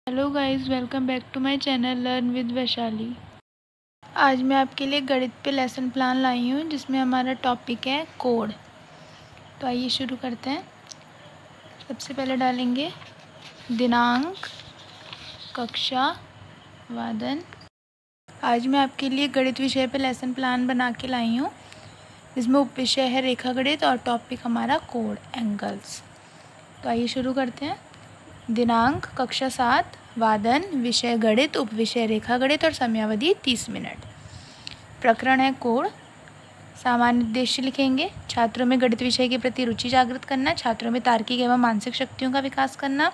Hello guys, welcome back to my channel learn with Vaishali. आज मैं आपके लिए गणित पे लेसन प्लान लाई हूँ जिसमें हमारा टॉपिक है कोड। तो आइए शुरू करते हैं। सबसे पहले डालेंगे दिनांक, कक्षा, वादन। आज मैं आपके लिए गणित विषय पे लेसन प्लान बना के लाई हूँ जिसमें उपविषय है रेखा गणित और टॉपिक हमारा कोड एंगल्स। तो आइए शुरू करते हैं। दिनांक कक्षा 7, वादन विषय गणित, उपविषय रेखा गणित और समयावधि 30 मिनट। प्रकरण है कोड। सामान्य उद्देश्य लिखेंगे, छात्रों में गणित विषय के प्रति रुचि जागृत करना, छात्रों में तार्किक एवं मानसिक शक्तियों का विकास करना,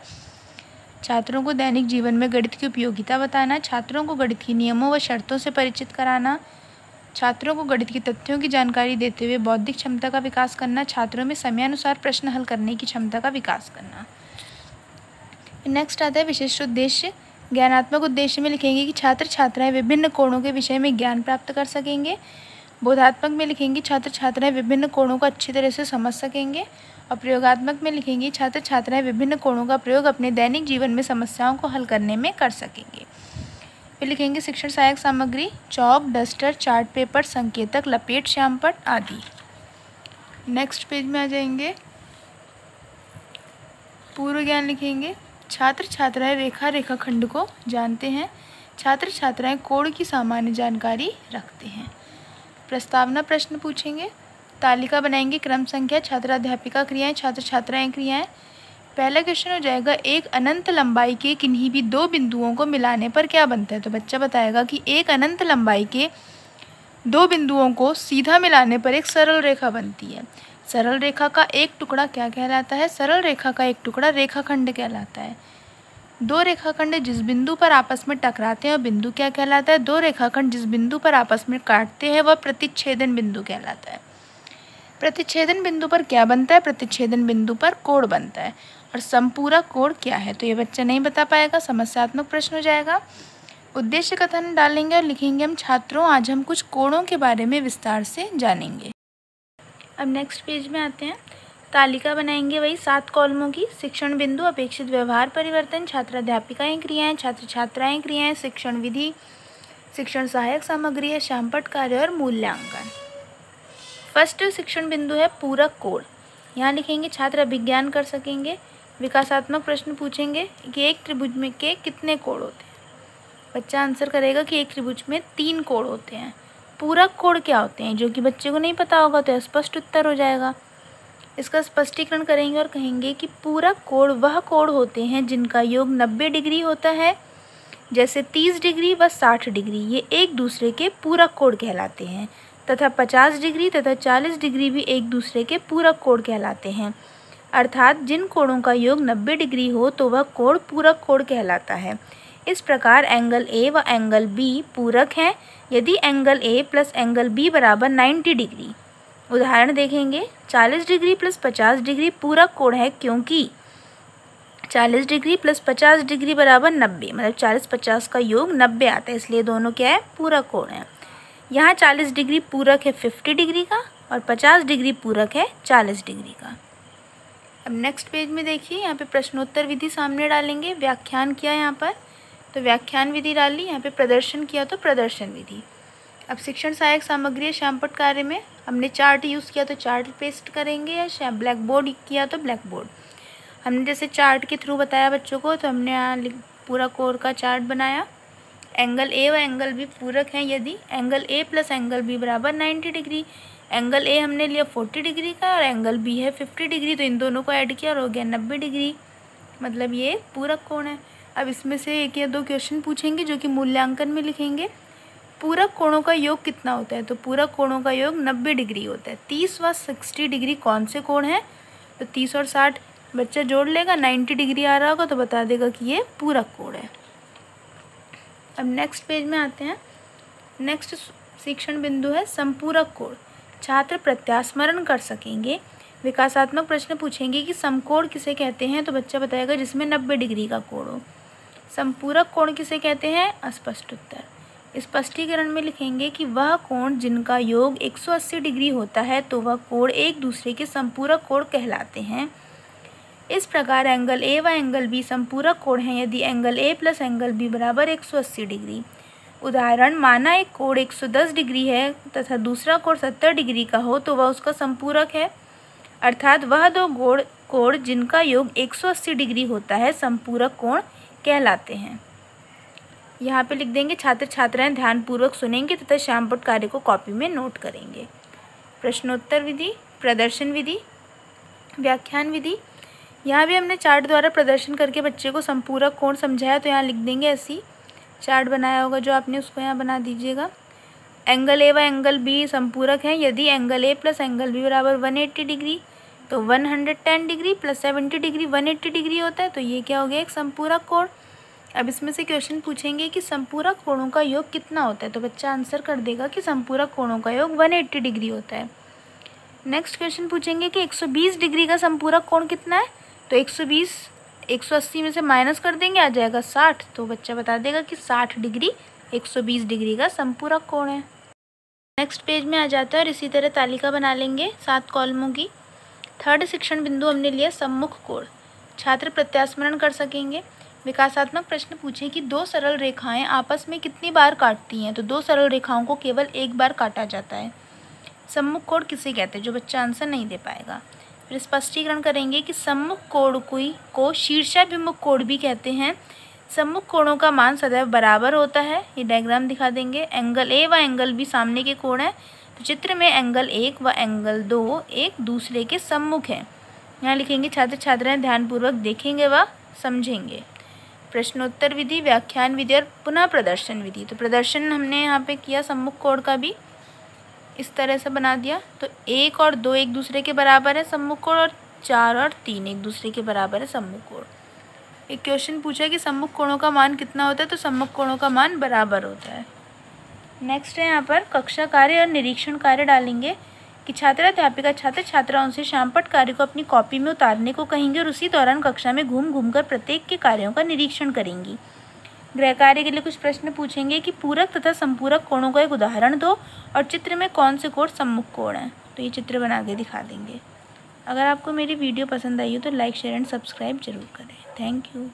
छात्रों को दैनिक जीवन में गणित की उपयोगिता बताना, छात्रों को गणित के नियमों व शर्तों से परिचित कराना, छात्रों को गणित के तथ्यों की जानकारी देते हुए बौद्धिक क्षमता का विकास करना, छात्रों में समयानुसार प्रश्न हल करने की क्षमता का विकास करना। नेक्स्ट आता है विशिष्ट उद्देश्य। ज्ञानात्मक उद्देश्य में लिखेंगे कि छात्र छात्राएं विभिन्न कोणों के विषय में ज्ञान प्राप्त कर सकेंगे। बोधात्मक में लिखेंगे छात्र छात्राएं विभिन्न कोणों को अच्छी तरह से समझ सकेंगे। और प्रयोगात्मक में लिखेंगे छात्र छात्राएं विभिन्न कोणों का प्रयोग अपने दैनिक जीवन में समस्याओं को हल करने में कर सकेंगे। फिर लिखेंगे शिक्षण सहायक सामग्री, चौक, डस्टर, चार्ट पेपर, संकेतक, लपेट, श्यामपट्ट आदि। नेक्स्ट पेज में आ जाएंगे। पूर्व ज्ञान लिखेंगे, छात्र छात्राएं रेखाखंड को जानते हैं। छात्र छात्राएं कोण की सामान्य जानकारी रखते हैं। प्रस्तावना प्रश्न पूछेंगे। तालिका बनाएंगे, क्रम संख्या, छात्राध्यापिका क्रियाएं, छात्र छात्राएं क्रियाएं। पहला क्वेश्चन हो जाएगा, एक अनंत लंबाई के किन्हीं भी दो बिंदुओं को मिलाने पर क्या बनता है। तो बच्चा बताएगा कि एक अनंत लंबाई के दो बिंदुओं को सीधा मिलाने पर एक सरल रेखा बनती है। सरल रेखा का एक टुकड़ा क्या कहलाता है? सरल रेखा का एक टुकड़ा रेखाखंड कहलाता है। दो रेखाखंड जिस बिंदु पर आपस में टकराते हैं वह बिंदु क्या कहलाता है? दो रेखाखंड जिस बिंदु पर आपस में काटते हैं वह प्रतिच्छेदन बिंदु कहलाता है। प्रतिच्छेदन बिंदु पर क्या बनता है? प्रतिच्छेदन बिंदु पर कोण बनता है। और संपूरक कोण क्या है? तो ये बच्चा नहीं बता पाएगा, समस्यात्मक प्रश्न हो जाएगा। उद्देश्य कथन डालेंगे और लिखेंगे, हम छात्रों आज हम कुछ कोणों के बारे में विस्तार से जानेंगे। अब नेक्स्ट पेज में आते हैं। तालिका बनाएंगे वही 7 कॉलमों की। शिक्षण बिंदु, अपेक्षित व्यवहार परिवर्तन, छात्राध्यापिकाएं क्रियाएं, छात्र छात्राएं क्रियाएं, शिक्षण विधि, शिक्षण सहायक सामग्री है, श्यामपट्ट कार्य और मूल्यांकन। फर्स्ट शिक्षण बिंदु है पूरक कोण। यहाँ लिखेंगे छात्र अभिज्ञान कर सकेंगे। विकासात्मक प्रश्न पूछेंगे कि एक त्रिभुज में के कितने कोण होते हैं। बच्चा आंसर करेगा कि एक त्रिभुज में 3 कोण होते हैं। पूरक कोण क्या होते हैं, जो कि बच्चे को नहीं पता होगा तो स्पष्ट उत्तर हो जाएगा। इसका स्पष्टीकरण करेंगे और कहेंगे कि पूरक कोण वह कोण होते हैं जिनका योग 90 डिग्री होता है, जैसे 30 डिग्री व 60 डिग्री, ये एक दूसरे के पूरक कोण कहलाते हैं। तथा 50 डिग्री तथा 40 डिग्री भी एक दूसरे के पूरक कोण कहलाते हैं। अर्थात जिन कोणों का योग 90 डिग्री हो तो वह कोण पूरक कोण कहलाता है। इस प्रकार एंगल ए व एंगल बी पूरक हैं यदि angle A plus angle B बराबर 90 डिग्री। उदाहरण देखेंगे, 40 डिग्री प्लस 50 डिग्री पूरक कोण है क्योंकि 40 डिग्री प्लस 50 डिग्री बराबर 90, मतलब 40-50 का योग 90 आता है, इसलिए दोनों क्या है? पूरक कोण है। यहाँ 40 डिग्री पूरक है 50 डिग्री का और 50 डिग्री पूरक है 40 डिग्री का। अब नेक्स्ट पेज में देखिए, यहाँ पे प्रश्नोत्तर विधि सामने डालेंगे। व्याख्यान किया यहाँ पर तो व्याख्यान विधि डाली, यहाँ पे प्रदर्शन किया तो प्रदर्शन विधि। अब शिक्षण सहायक सामग्री श्यामपट्ट कार्य में हमने चार्ट यूज़ किया तो चार्ट पेस्ट करेंगे, या ब्लैक बोर्ड किया तो ब्लैक बोर्ड। हमने जैसे चार्ट के थ्रू बताया बच्चों को, तो हमने यहाँ पूरा कोण का चार्ट बनाया। एंगल ए व एंगल बी पूरक हैं यदि angle A plus angle B बराबर 90 डिग्री। एंगल ए हमने लिया 40 डिग्री का और एंगल बी है 50 डिग्री, तो इन दोनों को ऐड किया और हो गया 90 डिग्री, मतलब ये पूरक कोण है। अब इसमें से एक या दो क्वेश्चन पूछेंगे जो कि मूल्यांकन में लिखेंगे। पूरक कोणों का योग कितना होता है? तो पूरक कोणों का योग 90 डिग्री होता है। 30 व 60 डिग्री कौन से कोण हैं? तो 30 और 60 बच्चा जोड़ लेगा, 90 डिग्री आ रहा होगा तो बता देगा कि ये पूरक कोण है। अब नेक्स्ट पेज में आते हैं। नेक्स्ट शिक्षण बिंदु है संपूरक कोण। छात्र प्रत्यास्मरण कर सकेंगे। विकासात्मक प्रश्न पूछेंगे कि समकोण किसे कहते हैं, तो बच्चा बताएगा जिसमें 90 डिग्री का कोण हो। संपूरक कोण किसे कहते हैं? अस्पष्ट उत्तर। स्पष्टीकरण में लिखेंगे कि वह कोण जिनका योग 180 डिग्री होता है तो वह कोण एक दूसरे के संपूरक कोण कहलाते हैं। इस प्रकार एंगल ए व एंगल बी समपूरक कोण हैं यदि angle A plus angle B बराबर 180 डिग्री। उदाहरण, माना एक कोण 110 डिग्री है तथा दूसरा कोण 70 डिग्री का हो तो वह उसका संपूरक है, अर्थात वह दो कोण जिनका योग 180 डिग्री होता है संपूरक कोण कहलाते हैं। यहाँ पे लिख देंगे। छात्र छात्राएं ध्यानपूर्वक सुनेंगे तथा श्यामपट्ट कार्य को कॉपी में नोट करेंगे। प्रश्नोत्तर विधि, प्रदर्शन विधि, व्याख्यान विधि। यहाँ भी हमने चार्ट द्वारा प्रदर्शन करके बच्चे को संपूरक कोण समझाया, तो यहाँ लिख देंगे ऐसी चार्ट बनाया होगा जो आपने, उसको यहाँ बना दीजिएगा। एंगल ए व एंगल बी संपूरक हैं यदि angle A plus angle B बराबर 180 डिग्री, तो 110 डिग्री प्लस 70 डिग्री 180 डिग्री होता है, तो ये क्या हो गया, एक संपूरक कोण। अब इसमें से क्वेश्चन पूछेंगे कि संपूरक कोणों का योग कितना होता है, तो बच्चा आंसर कर देगा कि संपूरक कोणों का योग 180 डिग्री होता है। नेक्स्ट क्वेश्चन पूछेंगे कि 120 डिग्री का संपूरक कोण कितना है, तो 180 में से माइनस कर देंगे, आ जाएगा 60, तो बच्चा बता देगा कि 60 डिग्री 120 डिग्री का संपूरक कोण है। नेक्स्ट पेज में आ जाता है और इसी तरह तालिका बना लेंगे 7 कॉलमों की। थर्ड शिक्षण बिंदु हमने लिया सम्मुख कोण। छात्र प्रत्यास्मरण कर सकेंगे। विकासात्मक प्रश्न पूछे कि दो सरल रेखाएं आपस में कितनी बार काटती हैं, तो दो सरल रेखाओं को केवल एक बार काटा जाता है। सम्मुख कोण किसे कहते हैं, जो बच्चा आंसर नहीं दे पाएगा। फिर स्पष्टीकरण करेंगे कि सम्मुख कोण को शीर्षाभिमुख कोण भी कहते हैं। सम्मुख कोणों का मान सदैव बराबर होता है, ये डायग्राम दिखा देंगे। एंगल ए व एंगल बी सामने के कोण है, तो चित्र में एंगल 1 व एंगल 2 एक दूसरे के सम्मुख हैं। यहाँ लिखेंगे। छात्र छात्राएं ध्यानपूर्वक देखेंगे व समझेंगे। प्रश्नोत्तर विधि, व्याख्यान विधि और पुनः प्रदर्शन विधि। तो प्रदर्शन हमने यहाँ पे किया सम्मुख कोण का भी, इस तरह से बना दिया। तो 1 और 2 एक दूसरे के बराबर है सम्मुख कोण, और 4 और 3 एक दूसरे के बराबर है सम्मुख कोण। एक क्वेश्चन पूछा कि सम्मुख कोणों का मान कितना होता है, तो सम्मुख कोणों का मान बराबर होता है। नेक्स्ट है यहाँ पर कक्षा कार्य और निरीक्षण कार्य डालेंगे कि छात्राध्यापिका छात्र छात्राओं से श्यामपट्ट कार्य को अपनी कॉपी में उतारने को कहेंगे और उसी दौरान कक्षा में घूम घूम कर प्रत्येक के कार्यों का निरीक्षण करेंगी। गृह कार्य के लिए कुछ प्रश्न पूछेंगे कि पूरक तथा संपूरक कोणों का एक उदाहरण दो और चित्र में कौन से कोण सम्मुख कोण हैं, तो ये चित्र बना के दिखा देंगे। अगर आपको मेरी वीडियो पसंद आई हो तो लाइक, शेयर एंड सब्सक्राइब जरूर करें। Thank you.